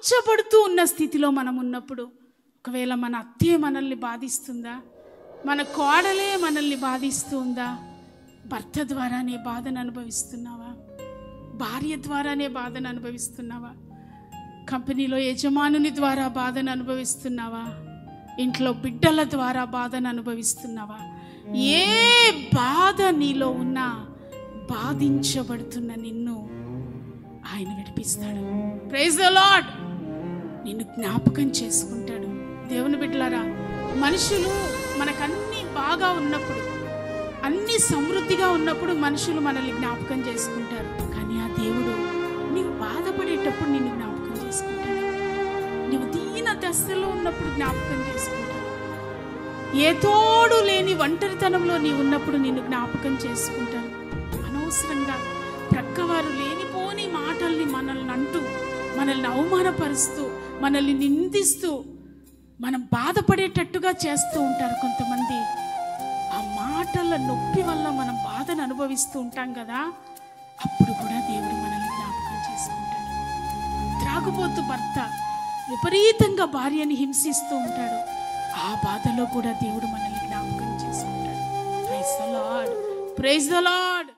బాధించబడుతూ ఉన్న స్థితిలో మనం ఉన్నప్పుడు, ఒకవేళ మన అత్తే మనల్ని బాధిస్తుందా, మన కోడలే మనల్ని బాధిస్తూ ఉందా, భర్త ద్వారానే బాధను అనుభవిస్తున్నావా, భార్య ద్వారానే బాధను అనుభవిస్తున్నావా, కంపెనీలో యజమానుని ద్వారా బాధను అనుభవిస్తున్నావా, ఇంట్లో బిడ్డల ద్వారా బాధను అనుభవిస్తున్నావా? ఏ బాధ నీలో ఉన్నా బాధించబడుతున్న నిన్ను ఆయన విడిపిస్తాడు. Praise the lord. నిన్ను జ్ఞాపకం చేసుకుంటాడు. దేవుని బిడ్డలారా, మనుషులు మనకన్నీ బాగా ఉన్నప్పుడు, అన్ని సమృద్ధిగా ఉన్నప్పుడు మనుషులు మనల్ని జ్ఞాపకం చేసుకుంటారు. కానీ ఆ దేవుడు నీవు బాధపడేటప్పుడు నిన్ను జ్ఞాపకం చేసుకుంటాడు. నువ్వు దీన దశలో ఉన్నప్పుడు జ్ఞాపకం చేసుకుంటాడు. ఏ తోడు లేని ఒంటరితనంలో నీవు ఉన్నప్పుడు నిన్ను జ్ఞాపకం చేసుకుంటాడు. అనవసరంగా ప్రక్కవారు లేనిపోని మాటల్ని మనల్ని అంటూ, మనల్ని అవమానపరుస్తూ, మనల్ని నిందిస్తూ, మనం బాధపడేటట్టుగా చేస్తూ ఉంటారు కొంతమంది. ఆ మాటల నొప్పి వల్ల మనం బాధను అనుభవిస్తూ ఉంటాం కదా, అప్పుడు కూడా దేవుడు మనల్ని జ్ఞాపకం చేసుకుంటాడు. త్రాగుబోతు భర్త విపరీతంగా భార్యని హింసిస్తూ ఉంటాడు. ఆ బాధలో కూడా దేవుడు మనల్ని జ్ఞాపకం చేసుకుంటాడు. Praise the lord, praise the lord.